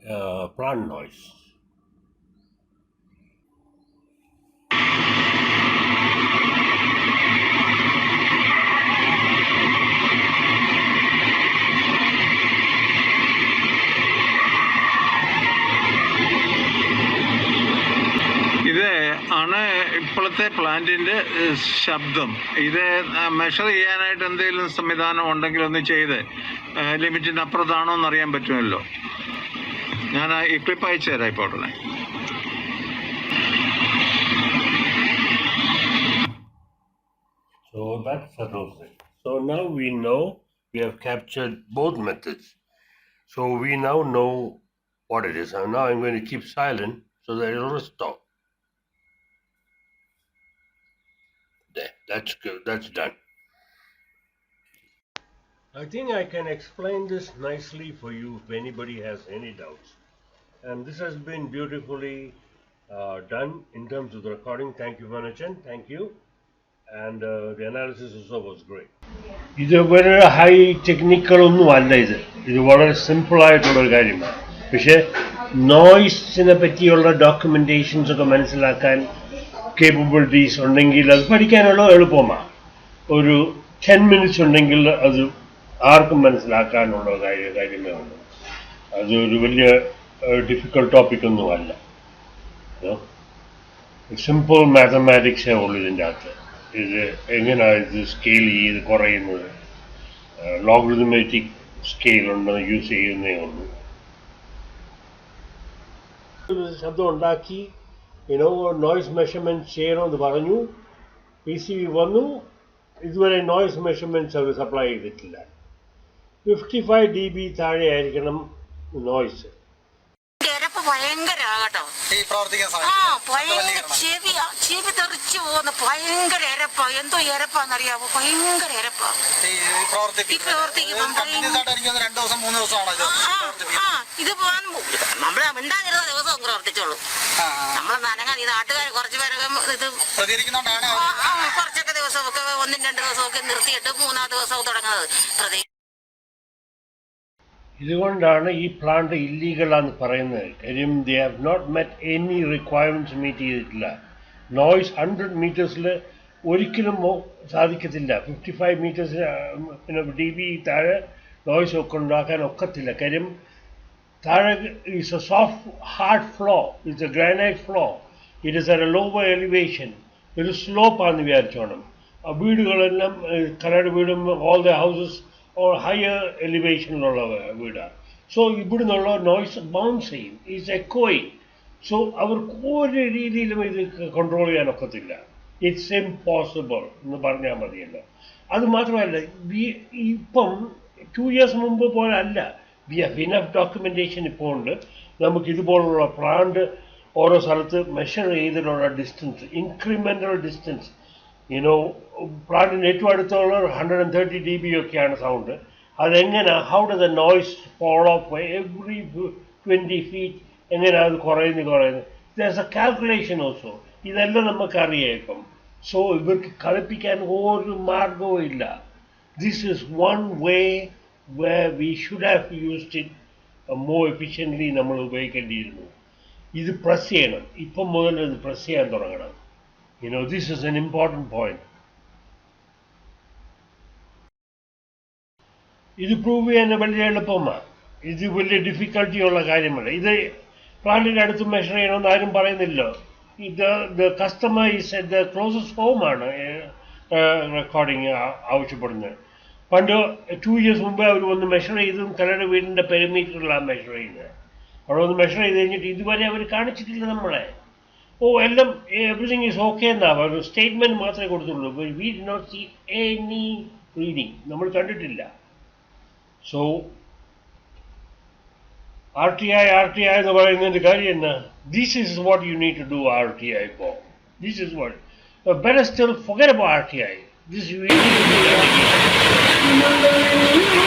the plant noise. ഇത് ആണ് ഇപ്പോഴത്തെ പ്ലാന്റിന്റെ ശബ്ദം. ഇത് മെഷർ ചെയ്യാനായിട്ട് എന്തെങ്കിലും സംവിധാനം ഉണ്ടെങ്കിൽ ഒന്ന് ചെയ്ത് ലിമിറ്റിന്റെ അപ്പുറത്താണോ എന്ന് അറിയാൻ പറ്റുമല്ലോ. ഞാൻ ഈ ക്ലിപ്പ് അയച്ചു തരാം ഇപ്പോൾ ഉടനെ. So that's Sadosi. So now we know we have captured both methods. So we now know what it is. And now I'm going to keep silent so that it will stop. There, that's good. That's done. I think I can explain this nicely for you if anybody has any doubts. And this has been beautifully done in terms of the recording. Thank you, Vanachan. Thank you. And the analysis also was great. ഇത് വളരെ high technical ഒന്നും അല്ല. ഇത് വളരെ simple ആയിട്ടുള്ളൊരു കാര്യമാണ്. പക്ഷേ നോയ്സിനെ പറ്റിയുള്ള ഡോക്യുമെന്റേഷൻസ് ഒക്കെ മനസ്സിലാക്കാൻ കേപ്പബിലിറ്റീസ് ഉണ്ടെങ്കിൽ അത് പഠിക്കാനുള്ള എളുപ്പമാണ്. ഒരു 10 minutes ഉണ്ടെങ്കിൽ അത് ആർക്കും മനസ്സിലാക്കാനുള്ള കാര്യമേ ഉള്ളൂ. അതൊരു വലിയ ഡിഫിക്കൽട്ട് ടോപ്പിക്കൊന്നും അല്ല. സിമ്പിൾ മാത്തമാറ്റിക്സേ ഉള്ളൂ ഇതിൻ്റെ അകത്ത്. ഇത് എങ്ങനെയാണ് ഇത് സ്കെയിൽ ചെയ്ത് കുറയുന്നത്, ലോഗരിതമെറ്റിക് സ്കെയിൽ ഉണ്ടെന്ന് യൂസ് ചെയ്യുന്നേ ഉള്ളൂ. ശബ്ദം ഉണ്ടാക്കി നോയ്സ് മെഷർമെൻറ്റ് ചെയ്യണമെന്ന് പറഞ്ഞു. PCB വന്നു. ഇതുവരെ നോയ്സ് മെഷർമെൻറ്റ്സ് അവർ സപ്ലൈ ചെയ്തിട്ടില്ല. 55 dB താഴെ ആയിരിക്കണം നോയ്സ്. ഭയങ്കരാകട്ടോ ചെവി തെറിച്ചു പോകുന്ന ഭയങ്കര എരപ്പ. എന്തോ എരപ്പാന്നറിയാവോ? ഭയങ്കര എരപ്പ. ഇത് നമ്മളെ മിണ്ടാതിരുന്ന ദിവസവും പ്രവർത്തിച്ചോളൂ. നമ്മളെ നനങ്ങാൻ ഈ നാട്ടുകാർ കുറച്ചു പേരൊക്കെ ഇത് കുറച്ചൊക്കെ ദിവസമൊക്കെ 1-2 ദിവസമൊക്കെ നിർത്തിയിട്ട് 3-ാം ദിവസവും തുടങ്ങുന്നത്. ഇതുകൊണ്ടാണ് ഈ പ്ലാന്റ് ഇല്ലീഗലാന്ന് പറയുന്നത്. കാര്യം they have not met any requirements meet ചെയ്തിട്ടില്ല. നോയ്സ് 100 meters ഒരിക്കലും സാധിക്കത്തില്ല. 55 meters dB താഴെ നോയ്സ് ഒക്കെ ഉണ്ടാക്കാൻ ഒക്കത്തില്ല. കാര്യം താഴെ is A soft hard flow, it's A granite flow. It is at A lower elevation. ഒരു സ്ലോപ്പാന്ന് വിചാരിച്ചോണം. വീടുകളെല്ലാം കരട് വീടും ഓൾ ദ ഹൗസസ് ഹയർ എലിവേഷനിലുള്ള വീടാണ്. സോ ഇവിടെ നിന്നുള്ള നോയ്സ് ബൗൺസ് ചെയ്യും, ഈസ് എക്കോയിങ്. സോ അവർക്ക് ഒരു രീതിയിലും ഇത് കൺട്രോൾ ചെയ്യാനൊക്കത്തില്ല. ഇറ്റ്സ് ഇംപോസിബിൾ എന്ന് പറഞ്ഞാൽ മതിയല്ലോ. അത് മാത്രമല്ല, ഇപ്പം 2 years മുമ്പ് പോലെ അല്ല. വി ഹാവ് ഇനഫ് ഡോക്യുമെന്റേഷൻ ഇപ്പോൾ ഉണ്ട്. നമുക്ക് ഇതുപോലുള്ള പ്ലാന്റ് ഓരോ സ്ഥലത്ത് മെഷർ ചെയ്തിട്ടുള്ള ഡിസ്റ്റൻസ്, ഇൻക്രിമെന്റൽ ഡിസ്റ്റൻസ്. പ്ലാന്റിന് ഏറ്റവും അടുത്തുള്ള 130 dB ഒക്കെയാണ് സൗണ്ട്. അതെങ്ങനെ, how does the noise fall off every 20 feet, എങ്ങനെയാണ് അത് കുറയുന്നത്? There's a calculation also. ഇതെല്ലാം നമുക്കറിയാം ഇപ്പം. സോ ഇവർക്ക് കളിപ്പിക്കാൻ ഒരു മാർഗവും ഇല്ല. This is one way where we should have used it more efficiently. നമ്മൾ ഉപയോഗിക്കേണ്ടിയിരുന്നു. ഇത് പ്രസ് ചെയ്യണം. ഇപ്പം മുതൽ ഇത് പ്രസ് ചെയ്യാൻ തുടങ്ങണം. This is an important point. ഇത് പ്രൂവ് ചെയ്യാൻ വലിയ എളുപ്പമാണ്. ഇത് വലിയ ഡിഫിക്കൽട്ടി ഉള്ള കാര്യമല്ല. ഇത് പ്ലാന്റിൻ്റെ അടുത്ത് മെഷർ ചെയ്യണമെന്ന് ആരും പറയുന്നില്ലോ. The customer is at the closest ഹോമാണ് റെക്കോർഡിങ് ആവശ്യപ്പെടുന്നത്. പണ്ട് 2 years മുമ്പേ അവർ വന്ന് മെഷർ ചെയ്തും കരട് വീടിൻ്റെ പെരിമീറ്ററിലാണ് മെഷർ ചെയ്യുന്നത്. അവിടെ വന്ന് മെഷർ ചെയ്ത് കഴിഞ്ഞിട്ട് ഇതുവരെ അവർ കാണിച്ചിട്ടില്ല നമ്മളെ. എല്ലാം എവറിഥിങ് ഈസ് ഓക്കെ എന്നാ ഒരു സ്റ്റേറ്റ്മെന്റ് മാത്രമേ കൊടുത്തുള്ളൂ. We did not see any reading, നമ്മൾ കണ്ടിട്ടില്ല. സോ RTI എന്ന് പറയുന്നതിന്റെ കാര്യം എന്നാ? This is what you need to do RTI for. This is what. Better still, forget about RTI. This you need to do.